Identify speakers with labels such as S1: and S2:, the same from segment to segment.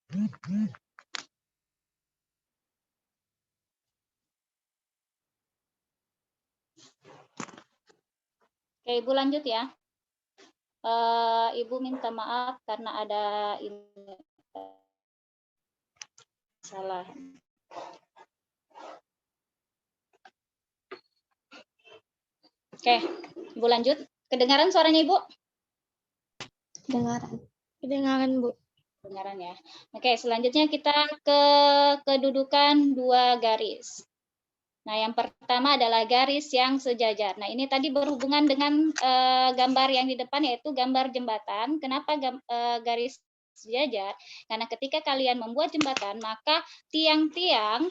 S1: Oke, Ibu lanjut ya. Ibu minta maaf karena ada ini salah. Oke, Ibu lanjut. Kedengaran suaranya Ibu?
S2: Kedengaran. Kedengaran, Bu.
S1: Kedengaran ya. Oke, selanjutnya kita ke kedudukan dua garis. Nah, yang pertama adalah garis yang sejajar. Nah, ini tadi berhubungan dengan gambar yang di depan, yaitu gambar jembatan. Kenapa garis sejajar? Karena ketika kalian membuat jembatan, maka tiang-tiang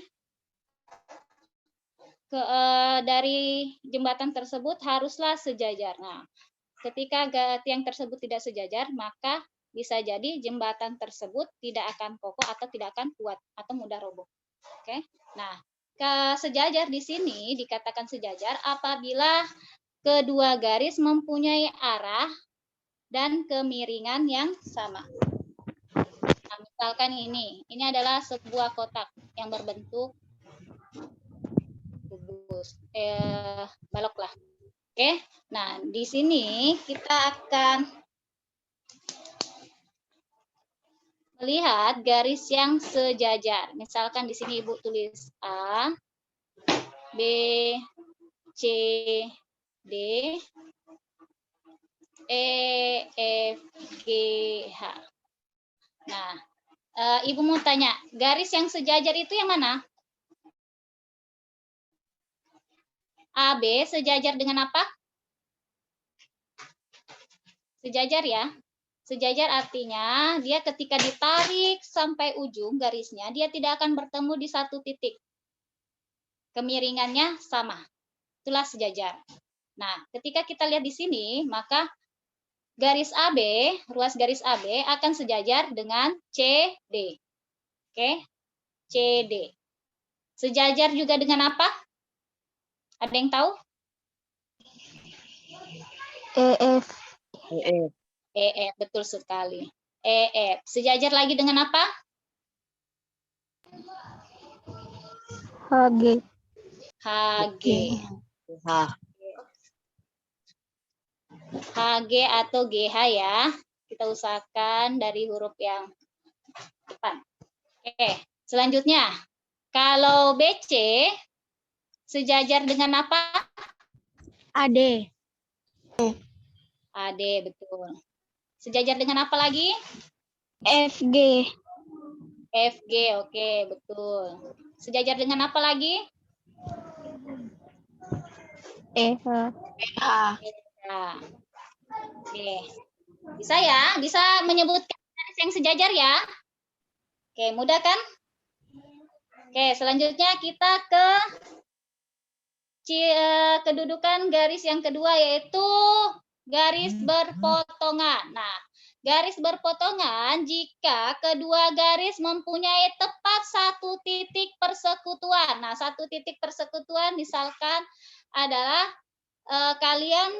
S1: dari jembatan tersebut haruslah sejajar. Nah, ketika tiang tersebut tidak sejajar, maka bisa jadi jembatan tersebut tidak akan kokoh atau tidak akan kuat atau mudah roboh. Oke. Nah, sejajar di sini dikatakan sejajar apabila kedua garis mempunyai arah dan kemiringan yang sama. Nah, misalkan ini adalah sebuah kotak yang berbentuk kubus, balok lah. Oke. Nah, di sini kita akan melihat garis yang sejajar. Misalkan di sini Ibu tulis A, B, C, D, E, F, G, H. Nah, Ibu mau tanya, garis yang sejajar itu yang mana? A, B sejajar dengan apa? Sejajar ya. Sejajar artinya dia ketika ditarik sampai ujung garisnya, dia tidak akan bertemu di satu titik. Kemiringannya sama. Itulah sejajar. Nah, ketika kita lihat di sini, maka garis AB, ruas garis AB akan sejajar dengan CD. Oke, CD. Sejajar juga dengan apa? Ada yang tahu?
S2: EF.
S3: EF.
S1: EF, betul sekali. EF. Sejajar lagi dengan apa?
S2: HG.
S1: HG.
S3: H.
S1: HG atau GH ya. Kita usahakan dari huruf yang depan. Oke, selanjutnya. Kalau BC sejajar dengan apa?
S2: AD.
S1: AD, betul. Sejajar dengan apa lagi?
S2: FG.
S1: FG, oke, betul. Sejajar dengan apa lagi?
S2: EH.
S1: Nah, oke. Bisa ya? Bisa menyebutkan garis yang sejajar ya? Oke, mudah kan? Oke, selanjutnya kita ke kedudukan garis yang kedua, yaitu garis berpotongan. Nah, garis berpotongan jika kedua garis mempunyai tepat satu titik persekutuan. Nah, satu titik persekutuan misalkan adalah kalian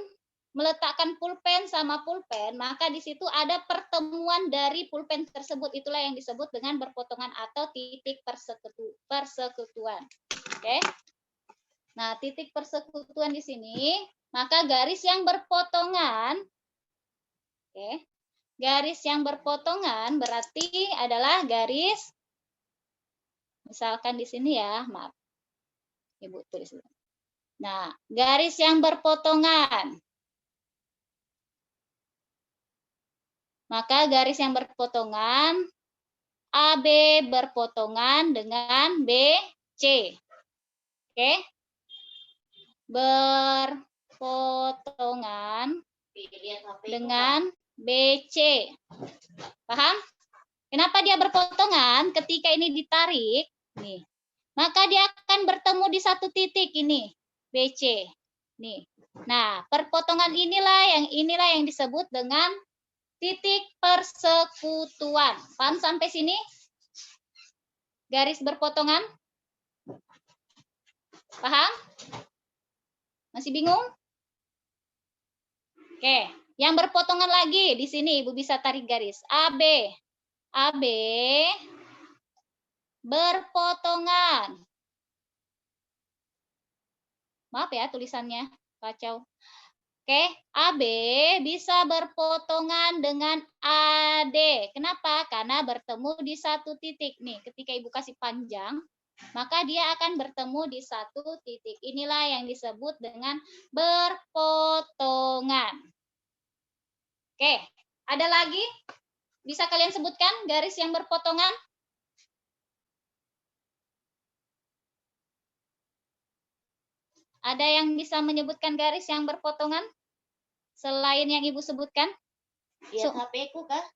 S1: meletakkan pulpen sama pulpen, maka di situ ada pertemuan dari pulpen tersebut. Itulah yang disebut dengan berpotongan atau titik persekutuan. Oke. Nah, titik persekutuan di sini, maka garis yang berpotongan, oke, garis yang berpotongan berarti adalah garis, misalkan di sini ya, maaf, Ibu tulis dulu. Nah, garis yang berpotongan, maka garis yang berpotongan, AB berpotongan dengan BC, oke, berpotongan dengan BC. Paham? Kenapa dia berpotongan? Ketika ini ditarik, nih, maka dia akan bertemu di satu titik ini, BC. Nih. Nah, perpotongan inilah yang disebut dengan titik persekutuan. Paham sampai sini? Garis berpotongan? Paham? Masih bingung? Oke, yang berpotongan lagi di sini Ibu bisa tarik garis AB. AB berpotongan. Maaf ya tulisannya kacau. Oke, AB bisa berpotongan dengan AD. Kenapa? Karena bertemu di satu titik. Nih, ketika Ibu kasih panjang, maka dia akan bertemu di satu titik. Inilah yang disebut dengan berpotongan. Oke, ada lagi? Bisa kalian sebutkan garis yang berpotongan? Ada yang bisa menyebutkan garis yang berpotongan? Selain yang Ibu sebutkan?
S4: Lihat HP-ku kah?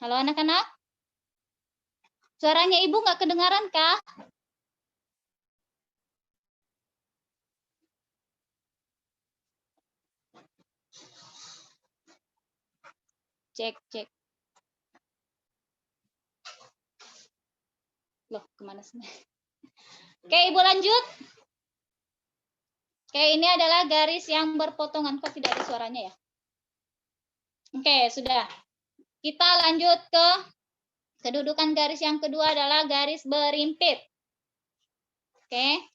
S1: Halo anak-anak? Suaranya Ibu nggak kedengaran kah? Cek, cek. Loh, kemana sih? Oke, Ibu lanjut. Oke, ini adalah garis yang berpotongan. Kok tidak ada suaranya ya? Oke, sudah. Kita lanjut ke kedudukan garis yang kedua adalah garis berimpit. Oke.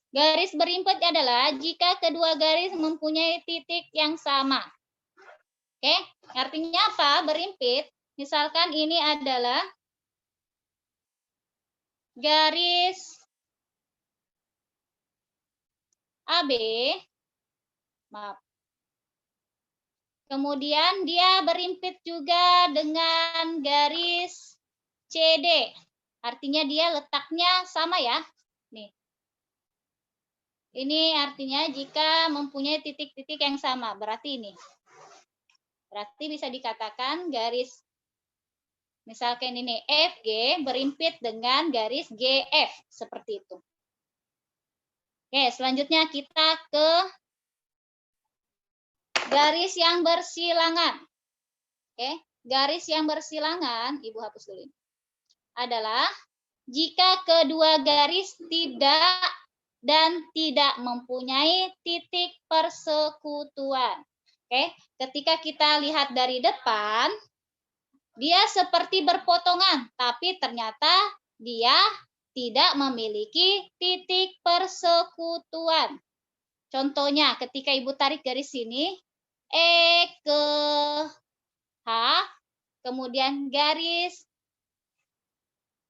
S1: Garis berimpit adalah jika kedua garis mempunyai titik yang sama. Oke, artinya apa? Berimpit. Misalkan ini adalah garis AB. Maaf. Kemudian dia berimpit juga dengan garis CD. Artinya dia letaknya sama ya. Nih. Ini artinya jika mempunyai titik-titik yang sama. Berarti ini. Berarti bisa dikatakan garis, misalkan ini FG berimpit dengan garis GF. Seperti itu. Oke, selanjutnya kita ke garis yang bersilangan. Oke, garis yang bersilangan, Ibu hapus dulu. Adalah jika kedua garis tidak dan tidak mempunyai titik persekutuan. Oke, ketika kita lihat dari depan, dia seperti berpotongan, tapi ternyata dia tidak memiliki titik persekutuan. Contohnya, ketika Ibu tarik garis sini, E ke H, kemudian garis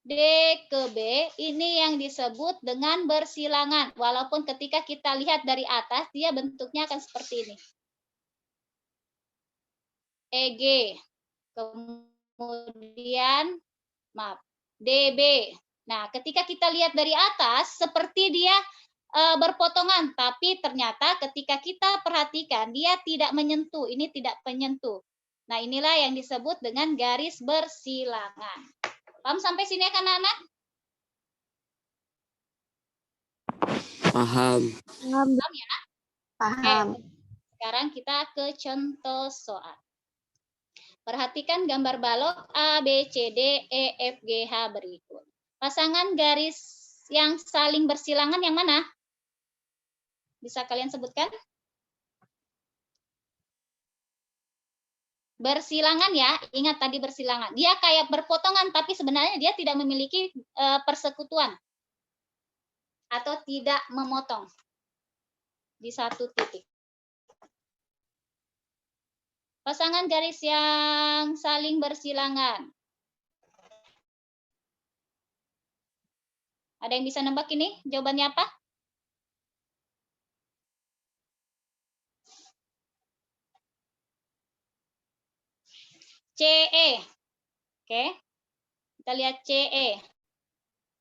S1: D ke B, ini yang disebut dengan bersilangan. Walaupun ketika kita lihat dari atas, dia bentuknya akan seperti ini. EG, kemudian, maaf, DB. Nah, ketika kita lihat dari atas, seperti dia berpotongan, tapi ternyata ketika kita perhatikan, dia tidak menyentuh. Ini tidak menyentuh. Nah, inilah yang disebut dengan garis bersilangan. Paham sampai sini ya, anak-anak?
S3: Paham.
S2: Paham.
S1: Paham ya?
S2: Paham.
S1: Oke, sekarang kita ke contoh soal. Perhatikan gambar balok A, B, C, D, E, F, G, H berikut. Pasangan garis yang saling bersilangan yang mana? Bisa kalian sebutkan? Bersilangan ya, ingat tadi bersilangan. Dia kayak berpotongan, tapi sebenarnya dia tidak memiliki persekutuan. Atau tidak memotong di satu titik. Pasangan garis yang saling bersilangan. Ada yang bisa nebak ini? Jawabannya apa? CE. Oke. Kita lihat CE.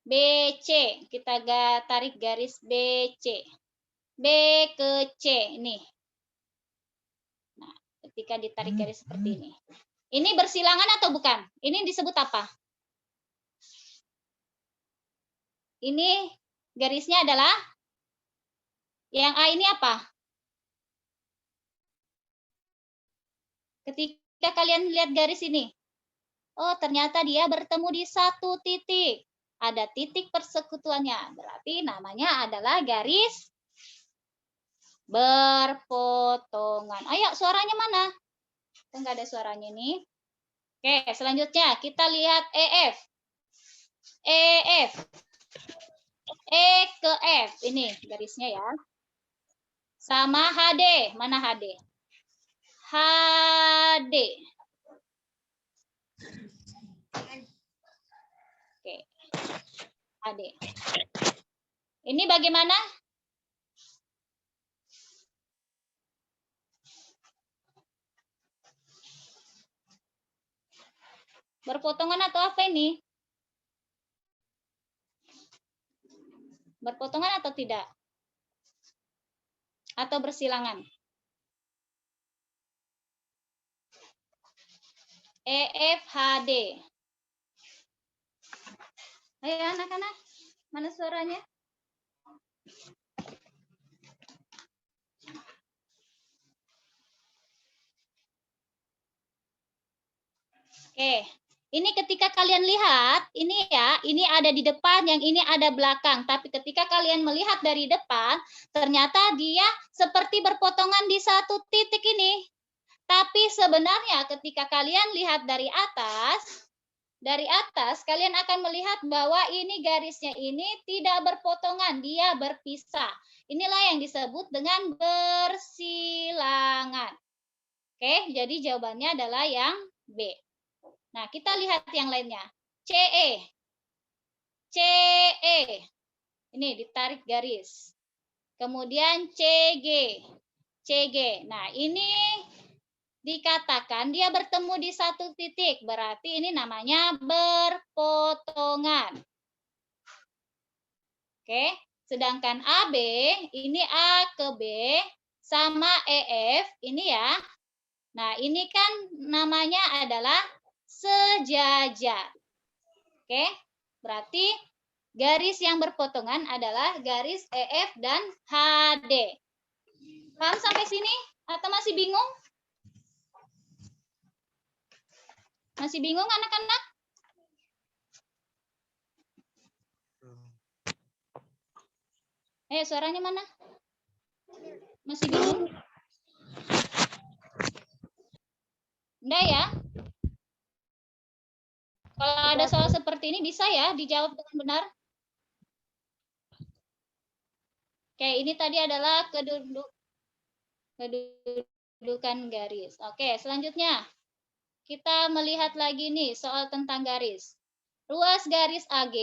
S1: BC. Kita tarik garis BC. B ke C. Ini. Nah, ketika ditarik garis seperti ini. Ini bersilangan atau bukan? Ini disebut apa? Ini garisnya adalah yang A ini apa? Ketika kalian lihat garis ini, oh ternyata dia bertemu di satu titik. Ada titik persekutuannya. Berarti namanya adalah garis berpotongan. Ayo, suaranya mana? Enggak ada suaranya nih. Oke, selanjutnya kita lihat EF. EF. E ke F. Ini garisnya ya. Sama HD. Mana HD? HD. Oke. HD. Ini bagaimana? Berpotongan atau apa ini? Berpotongan atau tidak? Atau bersilangan? EFHD. Ayo anak-anak, mana suaranya? Oke, ini ketika kalian lihat, ini ya, ini ada di depan, yang ini ada belakang. Tapi ketika kalian melihat dari depan, ternyata dia seperti berpotongan di satu titik ini. Tapi sebenarnya ketika kalian lihat dari atas kalian akan melihat bahwa ini garisnya ini tidak berpotongan, dia berpisah. Inilah yang disebut dengan bersilangan. Oke, jadi jawabannya adalah yang B. Nah, kita lihat yang lainnya. CE. CE. Ini ditarik garis. Kemudian CG. CG. Nah, ini dikatakan dia bertemu di satu titik. Berarti ini namanya berpotongan. Oke. Sedangkan AB, ini A ke B, sama EF, ini ya. Nah, ini kan namanya adalah sejajar. Oke, berarti garis yang berpotongan adalah garis EF dan HD. Paham sampai sini? Atau masih bingung? Masih bingung anak-anak? Suaranya mana? Masih bingung? Enggak ya? Kalau ada soal seperti ini bisa ya dijawab dengan benar. Oke, ini tadi adalah kedudukan garis. Oke, selanjutnya kita melihat lagi nih soal tentang garis. Ruas garis AG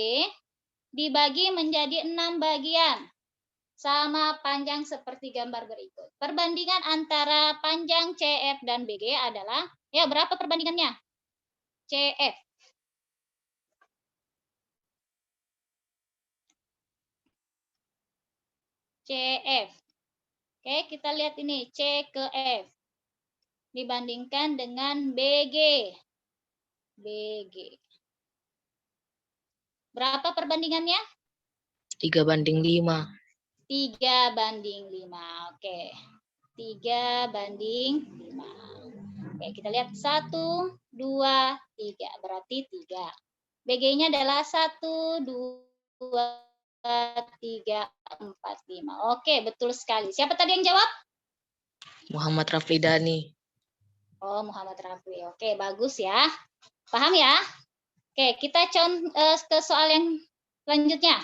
S1: dibagi menjadi 6 bagian sama panjang seperti gambar berikut. Perbandingan antara panjang CF dan BG adalah, ya berapa perbandingannya? CF. CF. Oke, kita lihat ini C ke F. Dibandingkan dengan BG. BG. Berapa perbandingannya?
S3: 3:5.
S1: 3:5. Oke. 3:5. Oke, kita lihat 1, 2, 3. Berarti 3. BG-nya adalah 1, 2, 3, 4, 5. Oke, betul sekali. Siapa tadi yang jawab?
S3: Muhammad Rafidani.
S1: Oh, Muhammad Rafli. Oke, bagus ya. Paham ya? Oke, kita ke soal yang selanjutnya.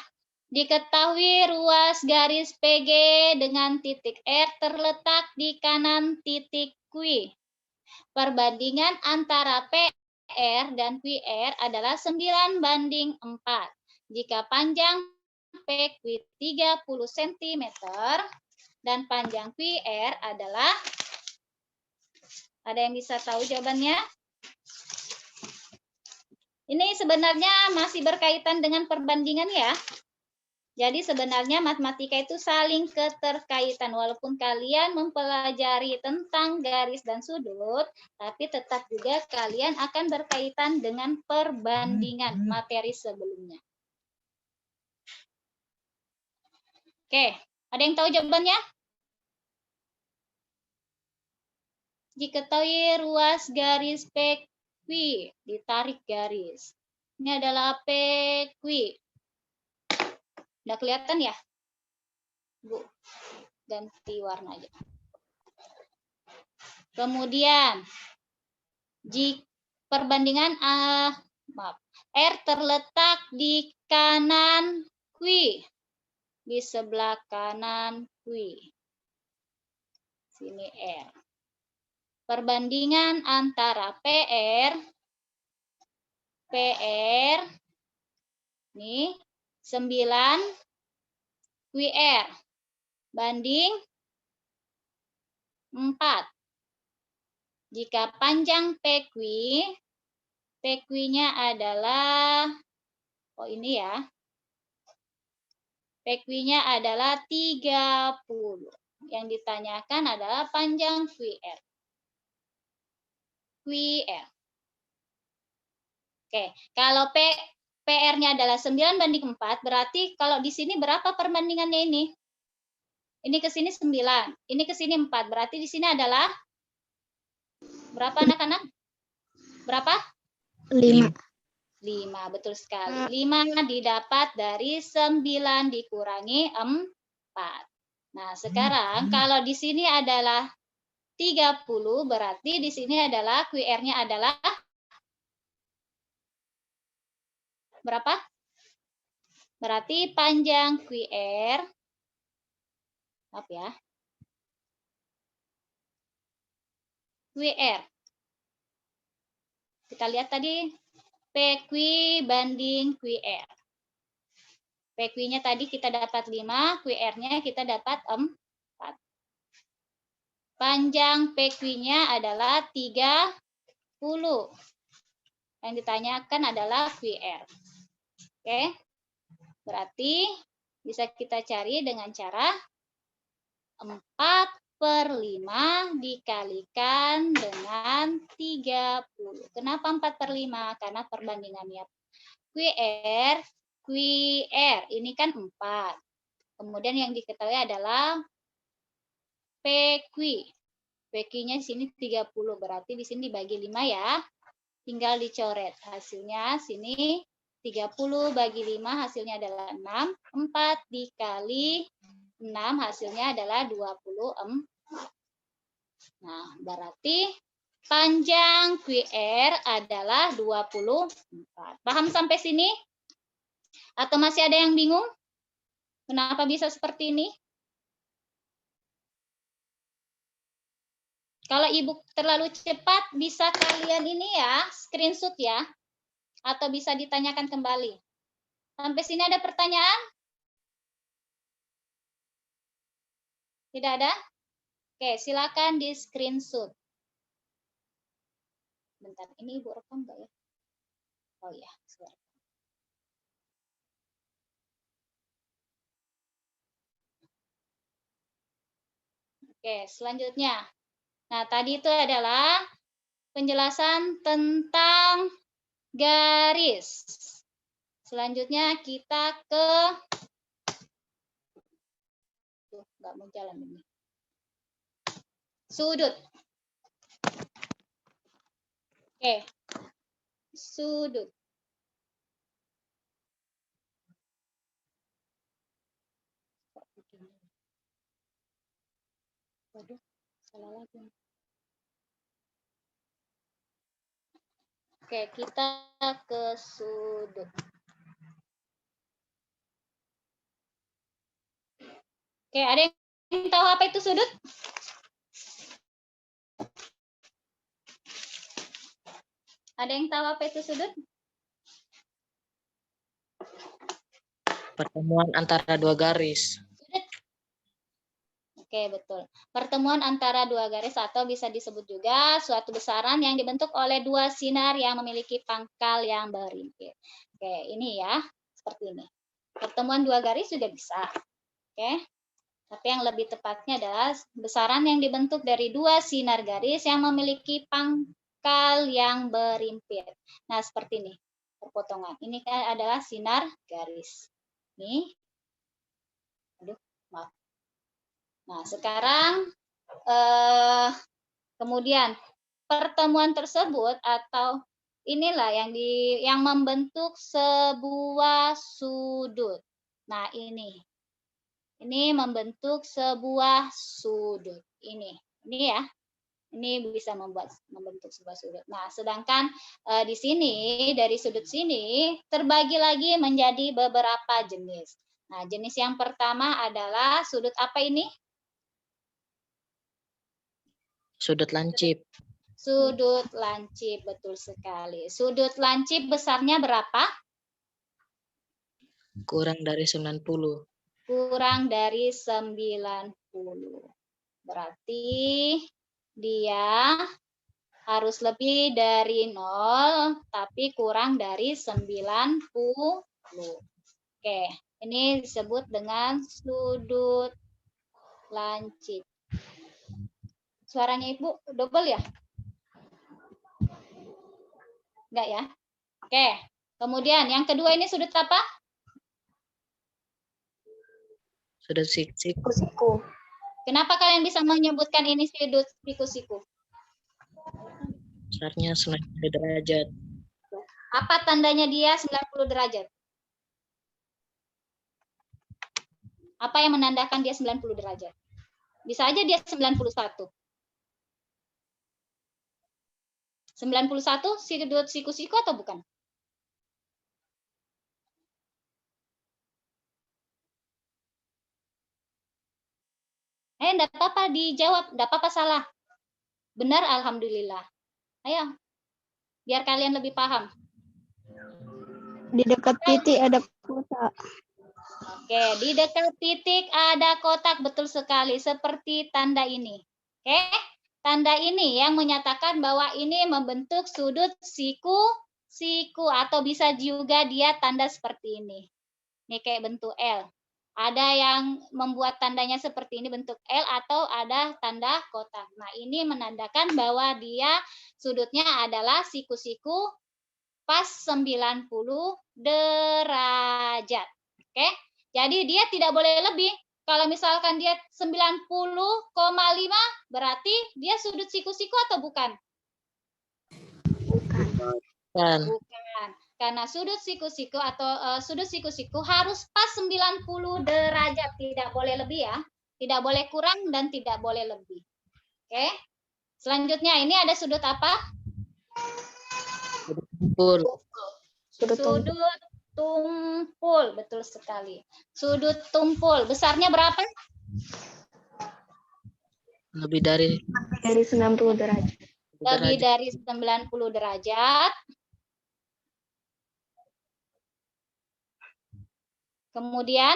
S1: Diketahui ruas garis PG dengan titik R terletak di kanan titik Q. Perbandingan antara PR dan QR adalah 9:4. Jika panjang PQ 30 cm dan panjang QR adalah, ada yang bisa tahu jawabannya? Ini sebenarnya masih berkaitan dengan perbandingan ya. Jadi sebenarnya matematika itu saling keterkaitan. Walaupun kalian mempelajari tentang garis dan sudut, tapi tetap juga kalian akan berkaitan dengan perbandingan materi sebelumnya. Oke, ada yang tahu jawabannya? Diketahui ruas garis PQ, ditarik garis. Ini adalah PQ. Udah kelihatan ya, Bu? ganti warna aja. Kemudian jika perbandingan R terletak di kanan Q, di sebelah kanan Q. Sini R. Perbandingan antara PR nih 9 QR banding 4. Jika panjang PQ-nya adalah, ini ya, PQ-nya adalah 30. Yang ditanyakan adalah panjang QR. Oke, kalau PR-nya adalah 9 banding 4, berarti kalau di sini berapa perbandingannya ini? Ini ke sini 9, ini ke sini 4, berarti di sini adalah berapa anak-anak? Berapa?
S2: 5.
S1: 5, betul sekali. 5 didapat dari 9 dikurangi 4. Nah, sekarang kalau di sini adalah 30, berarti di sini adalah QR-nya adalah berapa? Berarti panjang QR, maaf ya, QR. Kita lihat tadi PQ banding QR. PQ-nya tadi kita dapat 5, QR-nya kita dapat 4. Panjang PQ-nya adalah 30. Yang ditanyakan adalah QR. Oke. Berarti bisa kita cari dengan cara 4/5 dikalikan dengan 30. Kenapa 4/5? Karena perbandingannya QR ini kan 4. Kemudian yang diketahui adalah PQ. PQ-nya di sini 30, berarti di sini dibagi 5 ya. Tinggal dicoret. Hasilnya sini 30 bagi 5 hasilnya adalah 6. 4 dikali 6 hasilnya adalah 24. Nah, berarti panjang QR adalah 24. Paham sampai sini? Atau masih ada yang bingung? Kenapa bisa seperti ini? Kalau Ibu terlalu cepat, bisa kalian ini ya, screenshot ya. Atau bisa ditanyakan kembali. Sampai sini ada pertanyaan? Tidak ada? Oke, silakan di screenshot. Bentar, ini Ibu rekam nggak ya? Oh ya, suara. Oke, selanjutnya. Nah, tadi itu adalah penjelasan tentang garis. Selanjutnya kita ke nggak mau jalan ini. Sudut. Oke. Sudut. Waduh, salah lagi. Oke, kita ke sudut. Oke, ada yang tahu apa itu sudut? Ada yang tahu apa itu sudut?
S3: Pertemuan antara dua garis.
S1: Sudut. Oke, betul. Pertemuan antara dua garis atau bisa disebut juga suatu besaran yang dibentuk oleh dua sinar yang memiliki pangkal yang berimpit. Oke, ini ya, seperti ini. Pertemuan dua garis juga bisa. Oke. Tapi yang lebih tepatnya adalah besaran yang dibentuk dari dua sinar garis yang memiliki pangkal yang berimpit. Nah, seperti ini. Perpotongan. Ini kan adalah sinar garis. Nih. Aduh, maaf. Nah, sekarang kemudian pertemuan tersebut atau inilah yang membentuk sebuah sudut. Nah, ini. Ini membentuk sebuah sudut. Ini ya. Ini bisa membentuk sebuah sudut. Nah, sedangkan di sini, dari sudut sini, terbagi lagi menjadi beberapa jenis. Nah, jenis yang pertama adalah sudut apa ini?
S3: Sudut lancip.
S1: Sudut lancip, betul sekali. Sudut lancip besarnya berapa?
S3: Kurang dari 90.
S1: Kurang dari 90. Berarti dia harus lebih dari 0, tapi kurang dari 90. Oke, ini disebut dengan sudut lancip. Suaranya Ibu double ya? Enggak ya? Oke, kemudian yang kedua ini sudut apa?
S3: Sudut siku.
S1: Kenapa kalian bisa menyebutkan ini sudut siku-siku?
S3: Besarnya 90 derajat.
S1: Apa tandanya dia 90 derajat? Apa yang menandakan dia 90 derajat? Bisa aja dia 91. 91 sudut siku-siku atau bukan? Enggak apa-apa dijawab, enggak apa-apa salah. Benar, alhamdulillah. Ayo, biar kalian lebih paham.
S2: Di dekat titik ada kotak.
S1: Oke, di dekat titik ada kotak, betul sekali, seperti tanda ini. Oke, tanda ini yang menyatakan bahwa ini membentuk sudut siku atau bisa juga dia tanda seperti ini. Ini kayak bentuk L. Ada yang membuat tandanya seperti ini bentuk L atau ada tanda kotak. Nah, ini menandakan bahwa dia sudutnya adalah siku-siku pas 90 derajat. Oke. Jadi dia tidak boleh lebih. Kalau misalkan dia 90,5 berarti dia sudut siku-siku atau bukan?
S3: Bukan.
S1: Bukan. Karena sudut siku-siku atau sudut siku-siku harus pas 90 derajat, tidak boleh lebih ya. Tidak boleh kurang dan tidak boleh lebih. Oke. Selanjutnya ini ada sudut apa?
S3: Tumpul.
S1: Sudut tumpul, betul sekali. Sudut tumpul, besarnya berapa?
S3: Lebih dari
S2: 90 derajat.
S1: Lebih dari 90 derajat. Kemudian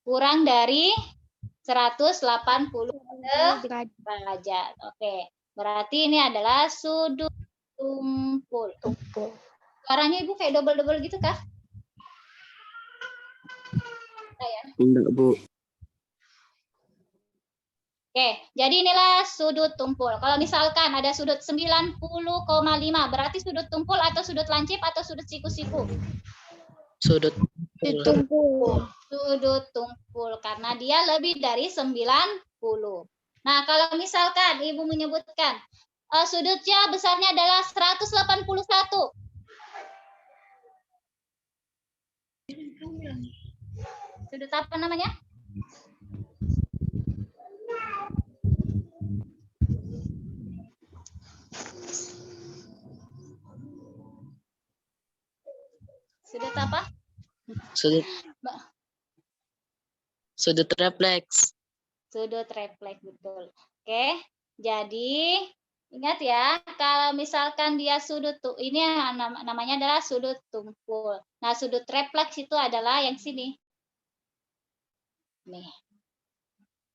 S1: kurang dari 180 derajat. Oke, berarti ini adalah sudut tumpul. Suaranya Ibu kayak double-double gitu kah?
S3: Enggak, Bu.
S1: Oke, jadi inilah sudut tumpul. Kalau misalkan ada sudut 90,5, berarti sudut tumpul atau sudut lancip atau sudut siku-siku?
S3: Sudut
S2: Tumpul.
S1: Sudut tumpul, karena dia lebih dari 90. Nah, kalau misalkan Ibu menyebutkan sudutnya besarnya adalah 181. Sudut apa namanya? Sudut apa?
S3: Sudut refleks.
S1: Sudut refleks, betul. Oke, jadi ingat ya, kalau misalkan dia sudut tuh, ini namanya adalah sudut tumpul. Nah, sudut refleks itu adalah yang sini. Nih.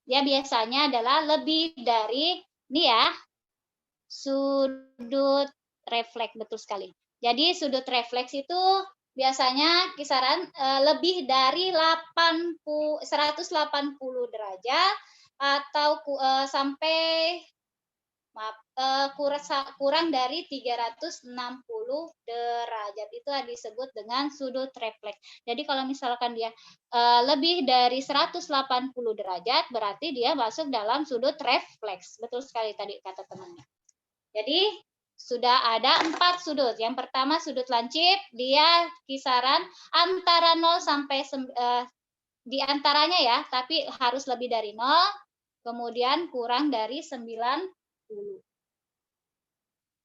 S1: Dia biasanya adalah lebih dari, ini ya, sudut refleks, betul sekali. Jadi sudut refleks itu biasanya kisaran lebih dari 180 derajat atau sampai kurang dari 360 derajat, itu disebut dengan sudut refleks. Jadi kalau misalkan dia lebih dari 180 derajat berarti dia masuk dalam sudut refleks. Betul sekali tadi kata temannya. Jadi sudah ada 4 sudut. Yang pertama sudut lancip, dia kisaran antara 0 sampai di antaranya ya, tapi harus lebih dari 0, kemudian kurang dari 90.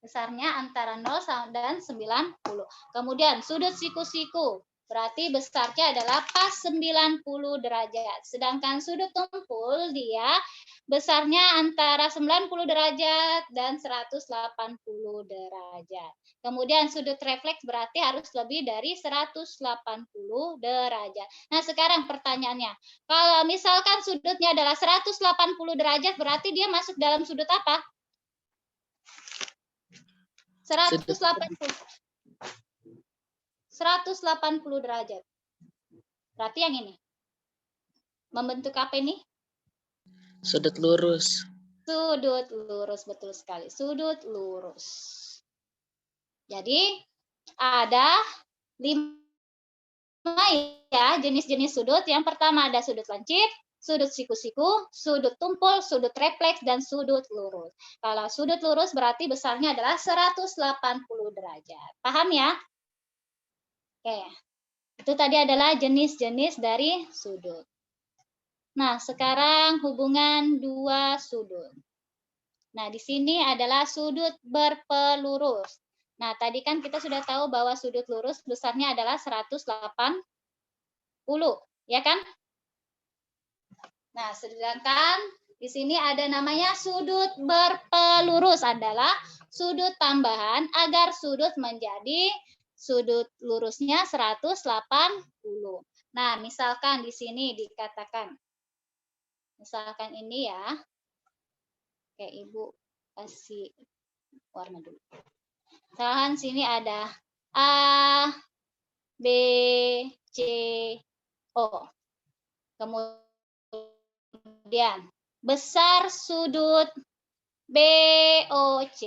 S1: Besarnya antara 0 dan 90. Kemudian sudut siku-siku, berarti besarnya adalah pas 90 derajat. Sedangkan sudut tumpul dia besarnya antara 90 derajat dan 180 derajat. Kemudian sudut refleks berarti harus lebih dari 180 derajat. Nah, sekarang pertanyaannya, kalau misalkan sudutnya adalah 180 derajat, berarti dia masuk dalam sudut apa? 180 derajat. Berarti yang ini. Membentuk apa ini?
S3: Sudut lurus.
S1: Sudut lurus, betul sekali. Sudut lurus. Jadi ada 5 ya jenis-jenis sudut. Yang pertama ada sudut lancip, sudut siku-siku, sudut tumpul, sudut refleks, dan sudut lurus. Kalau sudut lurus berarti besarnya adalah 180 derajat. Paham ya? Oke. Itu tadi adalah jenis-jenis dari sudut. Nah, sekarang hubungan 2 sudut. Nah, di sini adalah sudut berpelurus. Nah, tadi kan kita sudah tahu bahwa sudut lurus besarnya adalah 180, ya kan? Nah, sedangkan di sini ada namanya sudut berpelurus, adalah sudut tambahan agar sudut menjadi sudut lurusnya 180. Nah, misalkan di sini dikatakan, misalkan ini ya, oke Ibu kasih warna dulu. Misalkan sini ada A, B, C, O. Kemudian besar sudut BOC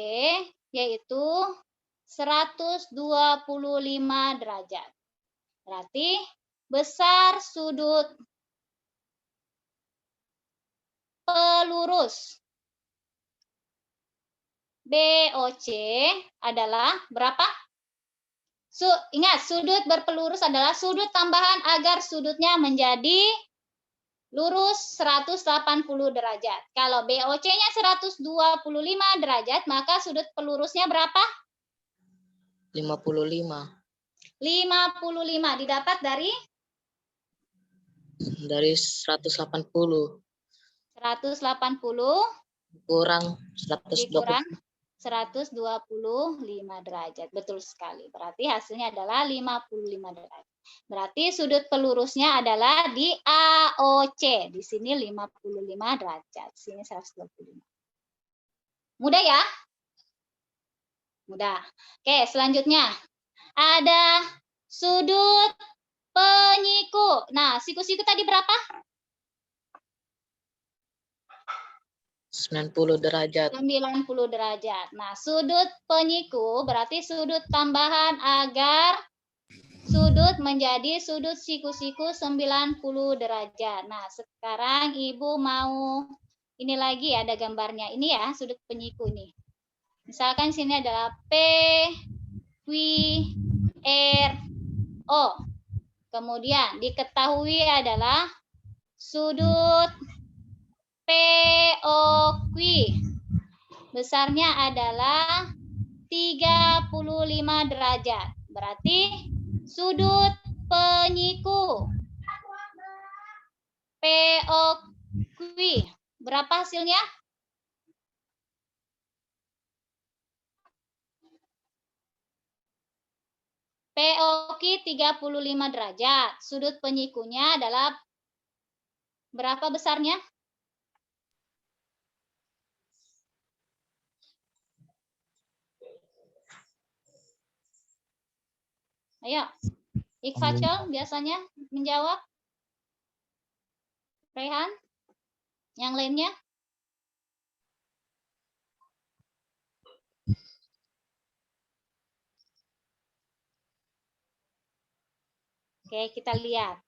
S1: yaitu 125 derajat. Berarti besar sudut pelurus BOC adalah berapa? Ingat, sudut berpelurus adalah sudut tambahan agar sudutnya menjadi lurus 180 derajat. Kalau BOC-nya 125 derajat, maka sudut pelurusnya berapa?
S3: 55.
S1: 55 didapat dari?
S3: Dari 180.
S1: 180
S3: Kurang 120.
S1: dikurang 125 derajat. Betul sekali. Berarti hasilnya adalah 55 derajat. Berarti sudut pelurusnya adalah di AOC. Di sini 55 derajat. Sini 125. Mudah ya? Mudah. Oke, selanjutnya. Ada sudut penyiku. Nah, siku-siku tadi berapa?
S3: 90 derajat.
S1: 90 derajat. Nah, sudut penyiku berarti sudut tambahan agar sudut menjadi sudut siku-siku 90 derajat. Nah, sekarang Ibu mau ini lagi ada gambarnya. Ini ya, sudut penyiku ini. Misalkan sini adalah P, Q, R, O. Kemudian diketahui adalah sudut POQ besarnya adalah 35 derajat. Berarti sudut penyiku POQ berapa hasilnya? POQ 35 derajat. Sudut penyikunya adalah berapa besarnya? Ayo, Iqfacol biasanya menjawab. Rehan, yang lainnya? Oke, kita lihat.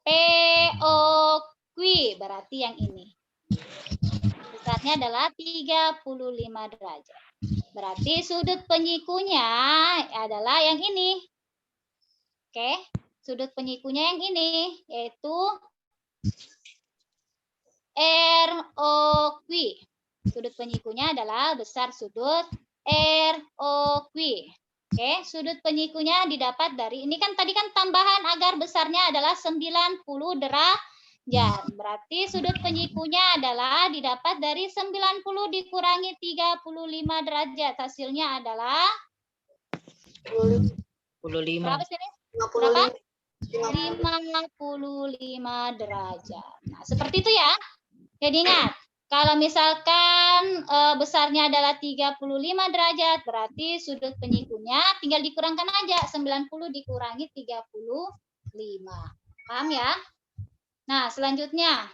S1: POQ berarti yang ini. Besarnya adalah 35 derajat. Berarti sudut penyikunya adalah yang ini. Oke, sudut penyikunya yang ini, yaitu ROQ. Sudut penyikunya adalah besar sudut ROQ. Oke, sudut penyikunya didapat dari, ini kan tadi kan tambahan agar besarnya adalah 90 derajat. Berarti sudut penyikunya adalah didapat dari 90 dikurangi 35 derajat. Hasilnya adalah
S3: 25.
S1: berapa sih ini? Berapa? 55 derajat. Nah, seperti itu ya. Jadi ingat, kalau misalkan besarnya adalah 35 derajat, berarti sudut penyikunya tinggal dikurangkan aja. 90 dikurangi 35. Paham ya? Nah, selanjutnya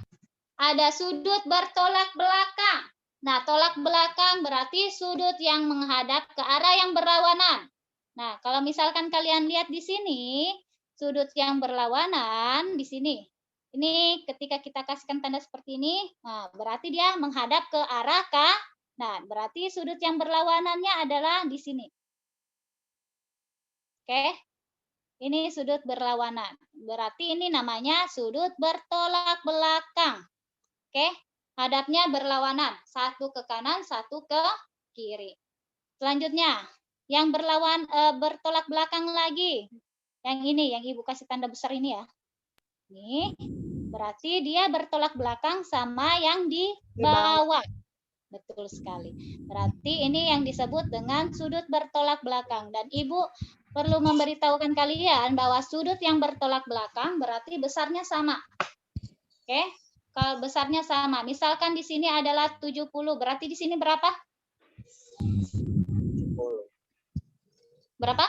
S1: ada sudut bertolak belakang. Nah, tolak belakang berarti sudut yang menghadap ke arah yang berlawanan. Nah, kalau misalkan kalian lihat di sini, sudut yang berlawanan di sini. Ini ketika kita kasihkan tanda seperti ini, nah, berarti dia menghadap ke arah kanan. Berarti sudut yang berlawanannya adalah di sini. Oke. Ini sudut berlawanan. Berarti ini namanya sudut bertolak belakang. Oke. Hadapnya berlawanan. Satu ke kanan, satu ke kiri. Selanjutnya, yang bertolak belakang lagi. Yang ini, yang Ibu kasih tanda besar ini ya. Ini berarti dia bertolak belakang sama yang di bawah. Betul sekali. Berarti ini yang disebut dengan sudut bertolak belakang. Dan Ibu perlu memberitahukan kalian bahwa sudut yang bertolak belakang berarti besarnya sama. Oke? Kalau besarnya sama. Misalkan di sini adalah 70, berarti di sini berapa? Berapa?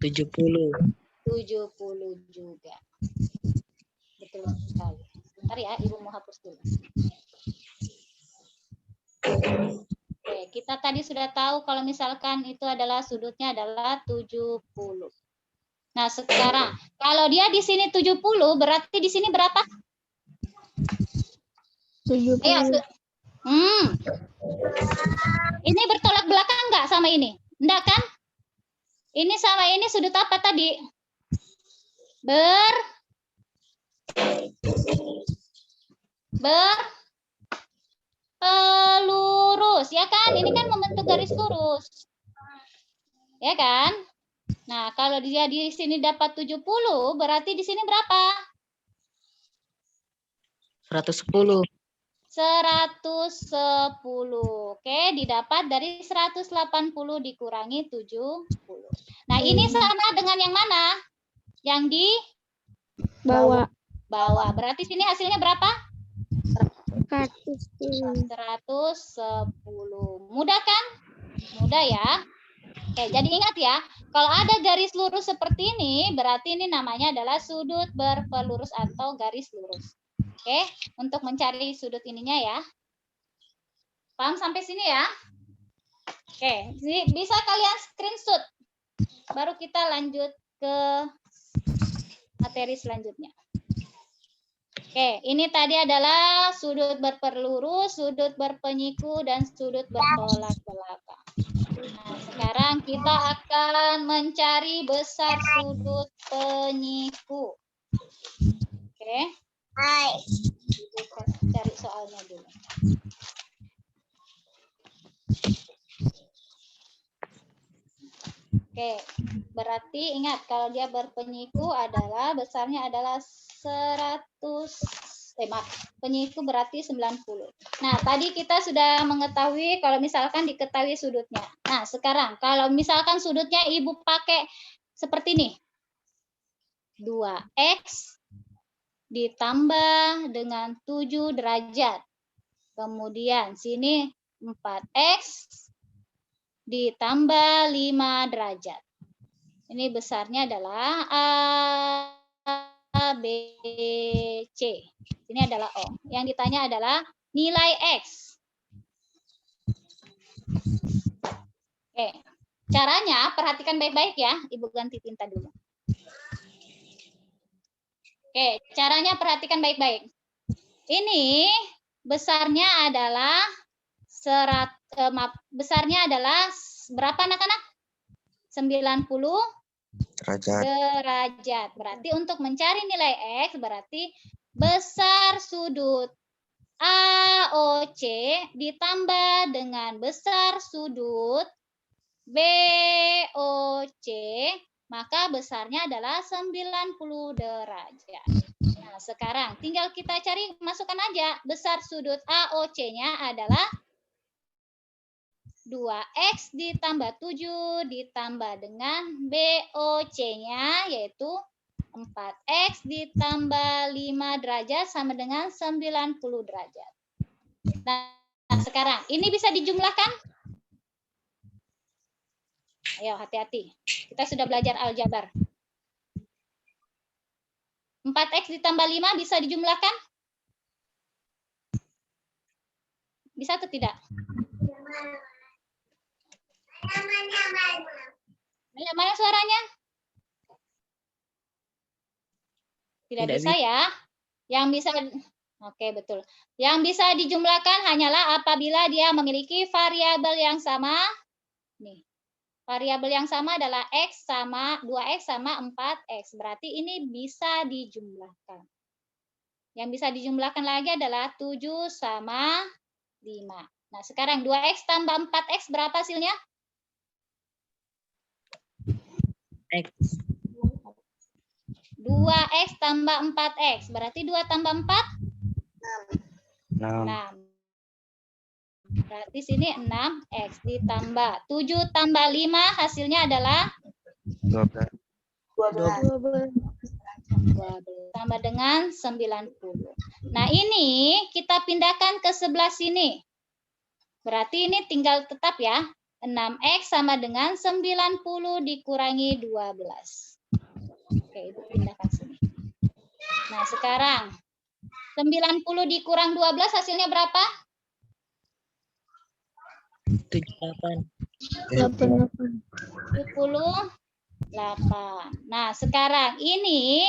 S3: 70.
S1: 70 juga. Betul sekali. Bentar ya, Ibu mau hapus dulu. Oke, kita tadi sudah tahu kalau misalkan itu adalah sudutnya adalah 70. Nah, sekarang kalau dia di sini 70, berarti di sini berapa?
S2: 70.
S1: Ini bertolak belakang enggak sama ini? Enggak kan? Ini sama ini sudut apa tadi? Lurus, ya kan? Ini kan membentuk garis lurus. Ya kan? Nah, kalau dia di sini dapat 70, berarti di sini berapa?
S3: 110.
S1: 110. Oke, didapat dari 180 dikurangi 70. Nah, ini sama dengan yang mana? Yang di
S2: Bawah.
S1: bawah. Berarti sini hasilnya berapa?
S2: 110.
S1: 110. Mudah kan? Mudah ya. Oke, jadi ingat ya, kalau ada garis lurus seperti ini, berarti ini namanya adalah sudut berpelurus atau garis lurus. Oke, untuk mencari sudut ininya ya. Paham sampai sini ya? Oke, bisa kalian screenshot. Baru kita lanjut ke materi selanjutnya. Oke, ini tadi adalah sudut berpelurus, sudut berpenyiku, dan sudut bertolak belakang. Nah, sekarang kita akan mencari besar sudut penyiku. Oke.
S4: Hai.
S1: Cari soalnya dulu. Oke, berarti ingat kalau dia berpenyiku adalah besarnya adalah 100, penyiku berarti 90. Nah, tadi kita sudah mengetahui kalau misalkan diketahui sudutnya. Nah, sekarang kalau misalkan sudutnya Ibu pakai seperti ini. 2x ditambah dengan 7 derajat. Kemudian sini 4x ditambah 5 derajat. Ini besarnya adalah A, B, C. Ini adalah O. Yang ditanya adalah nilai X. Oke. Caranya perhatikan baik-baik ya. Ibu ganti tinta dulu. Oke, caranya perhatikan baik-baik. Ini besarnya adalah besarnya adalah berapa anak-anak? 90 derajat. Berarti untuk mencari nilai X berarti besar sudut AOC ditambah dengan besar sudut BOC, maka besarnya adalah 90 derajat. Nah, sekarang tinggal kita cari, masukkan aja. Besar sudut AOC-nya adalah 2X ditambah 7 ditambah dengan BOC-nya yaitu 4X ditambah 5 derajat sama dengan 90 derajat. Nah, sekarang ini bisa dijumlahkan? Ayo hati-hati. Kita sudah belajar aljabar. 4X ditambah 5 bisa dijumlahkan? Bisa atau tidak? Mana suaranya? Tidak bisa ya. Yang bisa, oke betul. Yang bisa dijumlahkan hanyalah apabila dia memiliki variabel yang sama. Nih. Variabel yang sama adalah X sama 2X sama 4X. Berarti ini bisa dijumlahkan. Yang bisa dijumlahkan lagi adalah 7 sama 5. Nah, sekarang 2X tambah 4X berapa hasilnya?
S3: X.
S1: 2X tambah 4X. Berarti 2 tambah 4? 6. Berarti sini 6X ditambah 7 tambah 5 hasilnya adalah
S2: 12.
S1: Tambah dengan 90. Nah, ini kita pindahkan ke sebelah sini. Berarti ini tinggal tetap ya. 6X sama dengan 90 dikurangi 12. Oke, itu pindahkan sini. Nah, sekarang 90 dikurang 12 hasilnya berapa?
S3: 78.
S1: 78. Nah, sekarang ini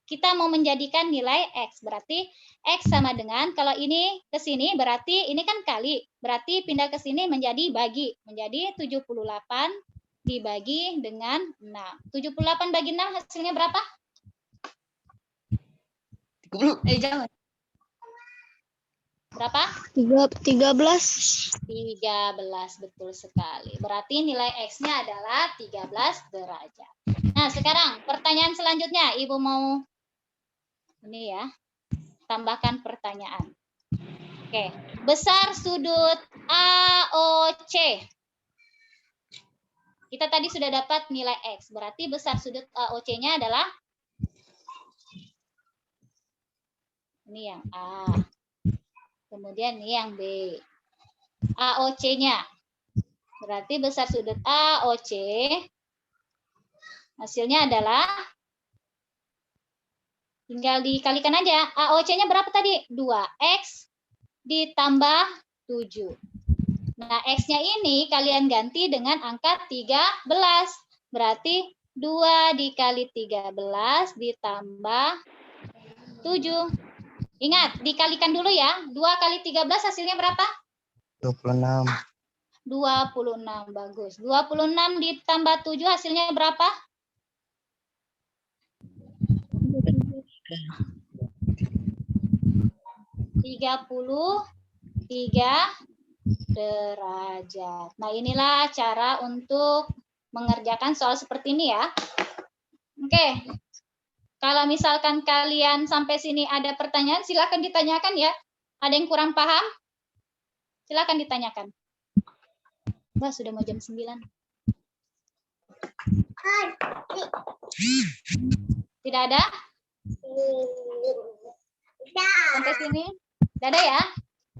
S1: kita mau menjadikan nilai X. Berarti X sama dengan, kalau ini ke sini berarti ini kan kali. Berarti pindah ke sini menjadi bagi. Menjadi 78 dibagi dengan 6. 78 bagi 6 hasilnya berapa?
S3: 30. Jangan.
S1: Berapa?
S2: 13.
S1: 13, betul sekali. Berarti nilai X-nya adalah 13 derajat. Nah, sekarang pertanyaan selanjutnya. Ibu mau ini ya, tambahkan pertanyaan. Oke, besar sudut AOC. Kita tadi sudah dapat nilai X. Berarti besar sudut AOC-nya adalah ini yang A. Kemudian ini yang B. AOC-nya. Berarti besar sudut AOC hasilnya adalah tinggal dikalikan aja. AOC-nya berapa tadi? 2X ditambah 7. Nah, X-nya ini kalian ganti dengan angka 13. Berarti 2 dikali 13 ditambah 7. Ingat, dikalikan dulu ya. 2 kali 13 hasilnya berapa?
S2: 26.
S1: 26, bagus. 26 ditambah 7 hasilnya berapa? 33 derajat. Nah, inilah cara untuk mengerjakan soal seperti ini ya. Oke. Kalau misalkan kalian sampai sini ada pertanyaan, silakan ditanyakan ya. Ada yang kurang paham? Silakan ditanyakan. Wah, sudah mau jam 9. Tidak ada? Sampai sini? Tidak ada ya?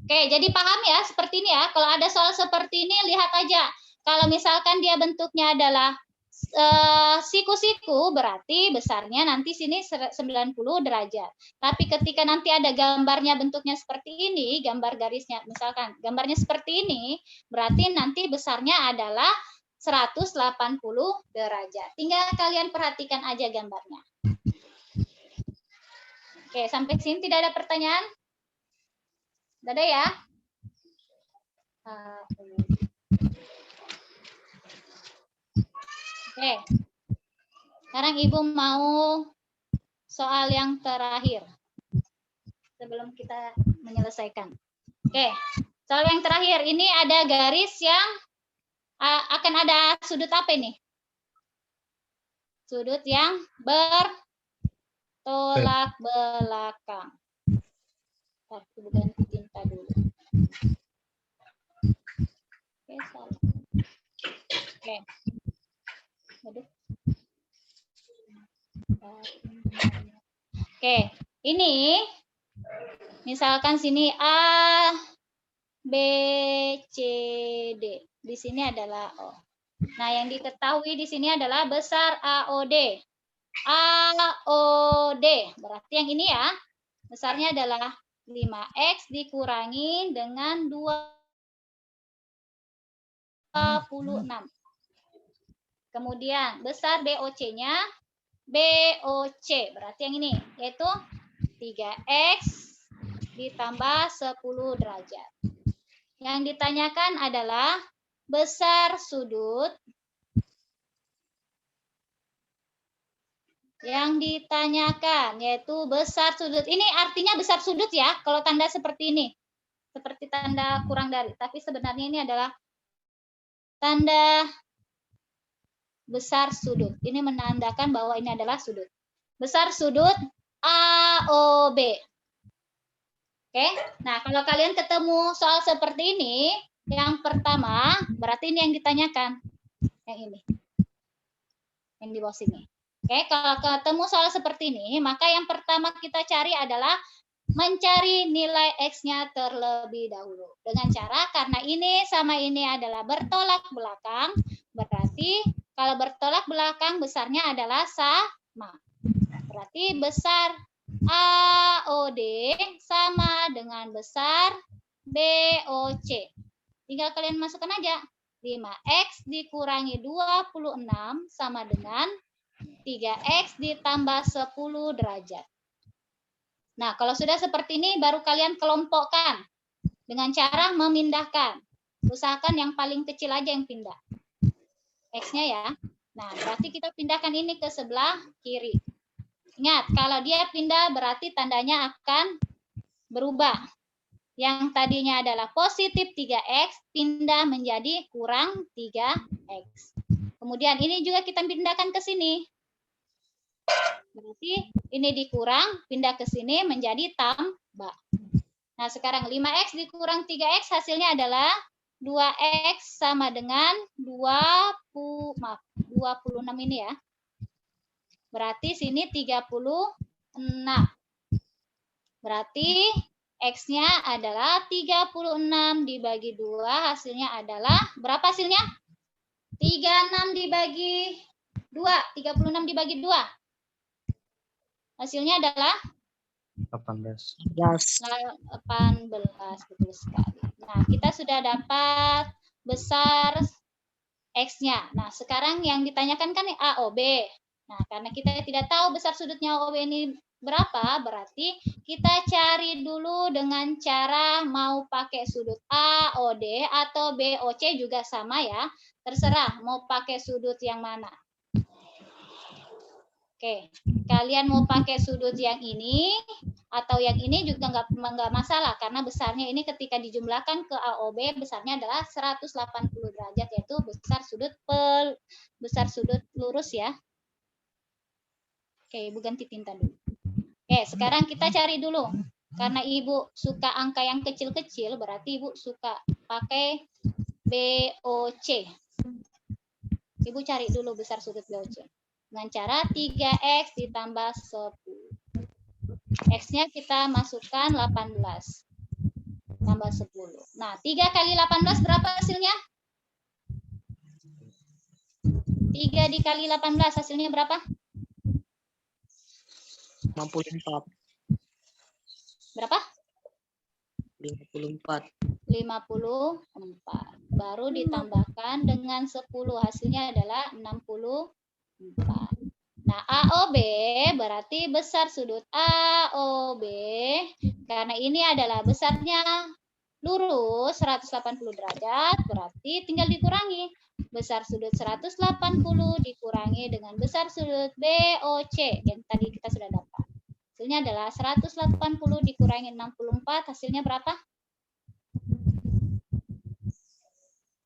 S1: Oke, jadi paham ya seperti ini ya. Kalau ada soal seperti ini, lihat aja. Kalau misalkan dia bentuknya adalah siku-siku, berarti besarnya nanti sini 90 derajat. Tapi ketika nanti ada gambarnya bentuknya seperti ini, gambar garisnya, misalkan gambarnya seperti ini, berarti nanti besarnya adalah 180 derajat. Tinggal kalian perhatikan aja gambarnya. Oke, sampai sini tidak ada pertanyaan? Tidak ada ya? Oke. Sekarang Ibu mau soal yang terakhir. Sebelum kita menyelesaikan. Oke. Soal yang terakhir. Ini ada garis yang akan ada sudut apa ini? Sudut yang bertolak belakang. Tapi ganti tinta dulu. Oke, salah. Oke. Aduh. Oke, ini misalkan sini A, B, C, D. Di sini adalah O. Nah, yang diketahui di sini adalah besar AOD. AOD. Berarti yang ini ya, besarnya adalah 5X dikurangi dengan 26. Kemudian besar BOC-nya BOC. Berarti yang ini, yaitu 3X ditambah 10 derajat. Yang ditanyakan adalah besar sudut. Yang ditanyakan yaitu besar sudut. Ini artinya besar sudut ya, kalau tanda seperti ini. Seperti tanda kurang dari. Tapi sebenarnya ini adalah tanda besar sudut. Ini menandakan bahwa ini adalah sudut. Besar sudut AOB. Oke. Nah, kalau kalian ketemu soal seperti ini, yang pertama berarti ini yang ditanyakan. Yang ini. Yang di bawah sini. Oke, kalau ketemu soal seperti ini, maka yang pertama kita cari adalah mencari nilai X-nya terlebih dahulu. Dengan cara, karena ini sama ini adalah bertolak belakang, berarti kalau bertolak belakang besarnya adalah sama. Berarti besar AOD sama dengan besar BOC. Tinggal kalian masukkan aja. 5X dikurangi 26 sama dengan 3X ditambah 10 derajat. Nah, kalau sudah seperti ini, baru kalian kelompokkan dengan cara memindahkan. Usahakan yang paling kecil aja yang pindah. X-nya ya. Nah, berarti kita pindahkan ini ke sebelah kiri. Ingat, kalau dia pindah berarti tandanya akan berubah. Yang tadinya adalah positif 3X, pindah menjadi kurang 3X. Kemudian ini juga kita pindahkan ke sini. Berarti ini dikurang, pindah ke sini menjadi tambah. Nah, sekarang 5X dikurang 3X hasilnya adalah 2X sama dengan 26 ini ya. Berarti sini 36. Berarti X-nya adalah 36 dibagi 2, hasilnya adalah berapa hasilnya? 36 dibagi 2, 36 dibagi 2. Hasilnya adalah
S2: 18.
S1: 18, betul sekali. Nah, kita sudah dapat besar X-nya. Nah, sekarang yang ditanyakan kan AOB. Nah, karena kita tidak tahu besar sudutnya AOB ini berapa, berarti kita cari dulu dengan cara mau pakai sudut AOD atau BOC juga sama ya. Terserah mau pakai sudut yang mana. Oke, kalian mau pakai sudut yang ini atau yang ini juga nggak masalah karena besarnya ini ketika dijumlahkan ke AOB besarnya adalah 180 derajat yaitu besar sudut lurus ya. Oke, Ibu ganti tinta dulu. Oke, sekarang kita cari dulu. Karena Ibu suka angka yang kecil-kecil berarti Ibu suka pakai BOC. Ibu cari dulu besar sudut BOC. Dengan cara 3X ditambah 10. X-nya kita masukkan 18. Tambah 10. Nah, 3 kali 18 berapa hasilnya? 3 dikali 18 hasilnya berapa?
S3: 54.
S1: Berapa?
S3: 54.
S1: 54. Baru ditambahkan dengan 10. Hasilnya adalah 64. Nah, AOB berarti besar sudut AOB karena ini adalah besarnya lurus 180 derajat, berarti tinggal dikurangi. Besar sudut 180 dikurangi dengan besar sudut BOC yang tadi kita sudah dapat. Hasilnya adalah 180 dikurangi 64, hasilnya berapa?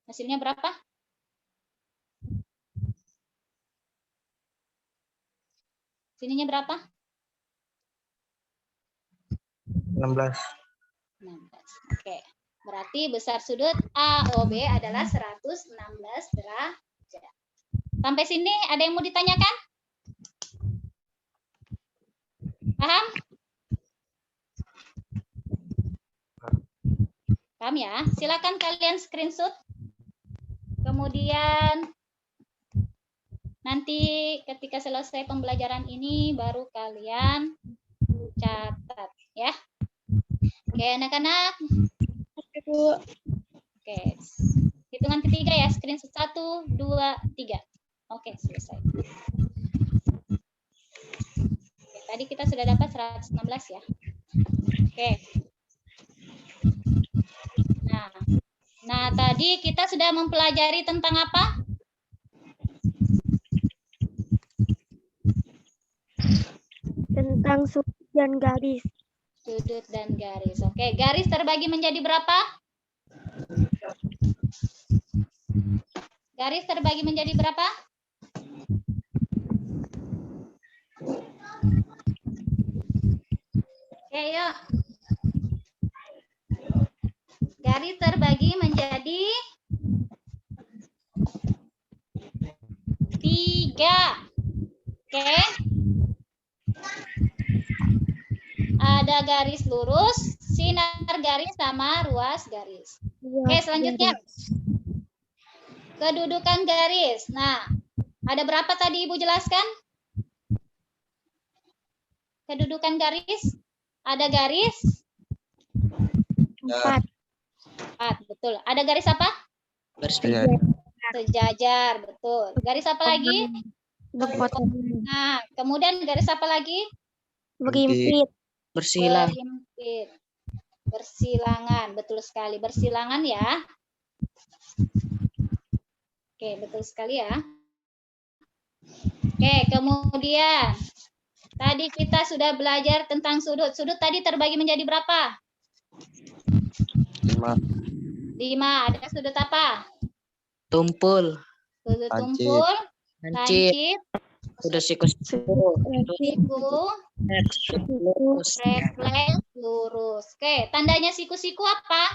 S1: Hasilnya berapa? Sininya berapa?
S2: 16.
S1: 16. Oke. Berarti besar sudut AOB adalah 116 derajat. Sampai sini ada yang mau ditanyakan? Paham? Paham ya? Silakan kalian screenshot. Kemudian nanti ketika selesai pembelajaran ini baru kalian catat ya. Oke, anak-anak. Oke. Hitungan ketiga ya, screenshot 1, 2, 3. Oke, selesai. Oke, tadi kita sudah dapat 116 ya. Oke. Nah, tadi kita sudah mempelajari tentang apa?
S5: Tentang sudut dan garis.
S1: Sudut dan garis. Oke, garis terbagi menjadi berapa? Garis terbagi menjadi berapa? Oke, yuk. Garis terbagi menjadi 3. Oke. Ada garis lurus, sinar garis, sama ruas garis. Oke, selanjutnya. Kedudukan garis. Nah, ada berapa tadi Ibu jelaskan? Kedudukan garis. Ada garis?
S5: 4.
S1: 4, betul. Ada garis apa?
S3: Bersejajar.
S1: Sejajar, betul. Garis apa lagi?
S5: Berpotongan.
S1: Nah, kemudian garis apa lagi?
S5: Berimpit.
S3: Bersilang.
S1: Berimpit. Bersilangan, betul sekali. Bersilangan ya. Oke, betul sekali ya. Oke, kemudian tadi kita sudah belajar tentang sudut. Sudut tadi terbagi menjadi berapa?
S2: 5.
S1: 5. Ada sudut apa?
S3: Tumpul.
S1: Sudut
S2: Lancip.
S1: tumpul,
S3: Lancip.
S1: lancip,
S3: Udah siku-siku.
S1: siku,
S3: Lurus.
S1: refleks, lurus. Oke, tandanya siku-siku apa?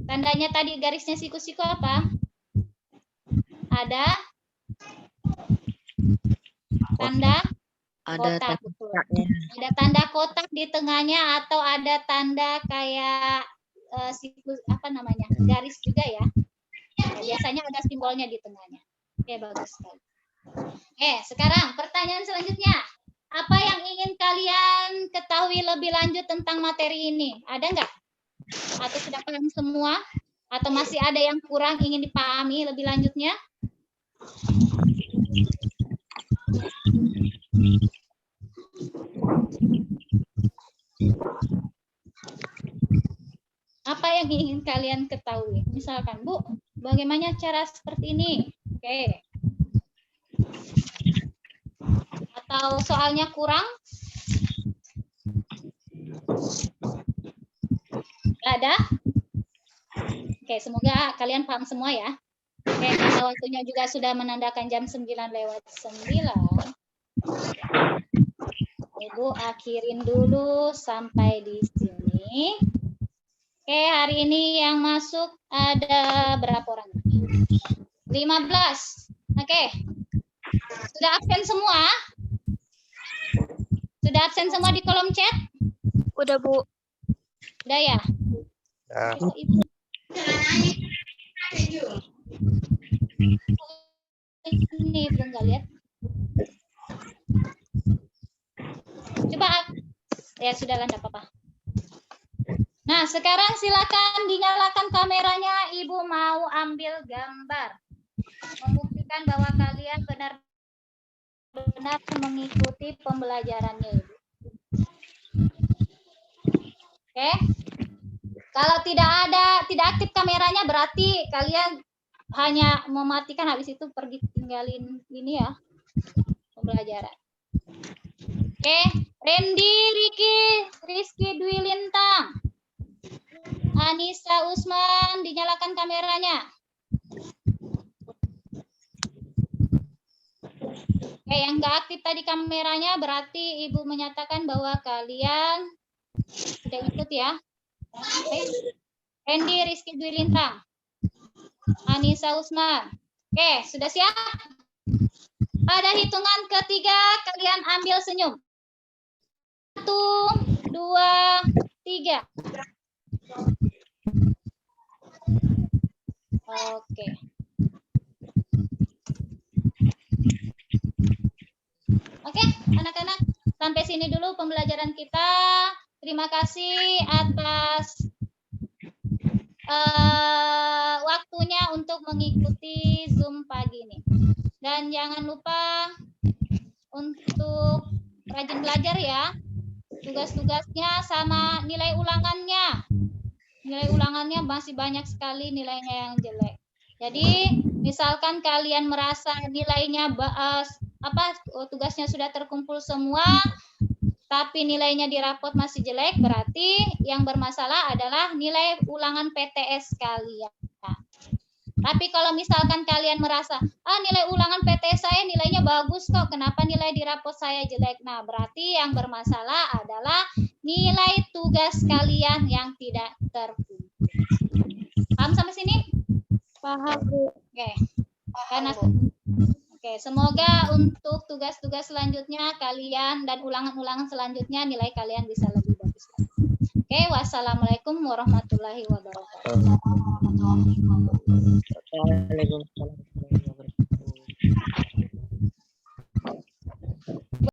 S1: Tandanya tadi garisnya siku-siku apa? Ada tanda
S3: Ada
S1: kotak, betul.
S3: tandanya.
S1: Ada tanda kotak di tengahnya atau ada tanda kayak siklus apa namanya, garis juga ya. Biasanya ada simbolnya di tengahnya. Oke, bagus sekali. Sekarang pertanyaan selanjutnya. Apa yang ingin kalian ketahui lebih lanjut tentang materi ini? Ada nggak? Atau sudah paham semua? Atau masih ada yang kurang ingin dipahami lebih lanjutnya? Apa yang ingin kalian ketahui? Misalkan, Bu, bagaimana cara seperti ini? Oke. Atau soalnya kurang? Ada? Oke, semoga kalian paham semua ya. Oke, karena waktunya juga sudah menandakan jam 9:09. Ibu akhirin dulu sampai di sini. Oke, hari ini yang masuk ada berapa orang? 15. Oke. Sudah absen semua? Sudah absen semua di kolom chat?
S5: Udah, Bu.
S1: Udah ya?
S2: Ya.
S1: Oh, Ibu. Ini belum nggak lihat. Coba. Ya, sudah lah, enggak apa-apa. Nah, sekarang silakan dinyalakan kameranya. Ibu mau ambil gambar. Membuktikan bahwa kalian benar-benar mengikuti pembelajarannya, Ibu. Oke. Kalau tidak aktif kameranya berarti kalian hanya mematikan, habis itu pergi tinggalin ini ya pembelajaran. Oke, Randy, Rizky Dwi Lintang, Anissa Usman, dinyalakan kameranya. Oke, yang nggak aktif tadi kameranya berarti Ibu menyatakan bahwa kalian sudah ikut ya. Oke. Randy, Rizky Dwi Lintang, Anissa Usman. Oke, sudah siap? Pada hitungan ketiga, kalian ambil senyum. 1, 2, 3. Oke. Oke, anak-anak, sampai sini dulu pembelajaran kita. Terima kasih atas waktunya untuk mengikuti Zoom pagi ini. Dan jangan lupa untuk rajin belajar ya. Tugas-tugasnya sama nilai ulangannya. Nilai ulangannya masih banyak sekali nilainya yang jelek. Jadi, misalkan kalian merasa nilainya tugasnya sudah terkumpul semua, tapi nilainya di rapot masih jelek, berarti yang bermasalah adalah nilai ulangan PTS kalian. Tapi kalau misalkan kalian merasa, nilai ulangan PTS saya nilainya bagus kok, kenapa nilai di rapot saya jelek? Nah, berarti yang bermasalah adalah nilai tugas kalian yang tidak terkumpul. Paham sampai sini?
S5: Paham, Bu.
S1: Oke. Oke, semoga untuk tugas-tugas selanjutnya kalian dan ulangan-ulangan selanjutnya nilai kalian bisa lebih bagus. Oke, wassalamualaikum warahmatullahi wabarakatuh.
S3: Waalaikumsalam.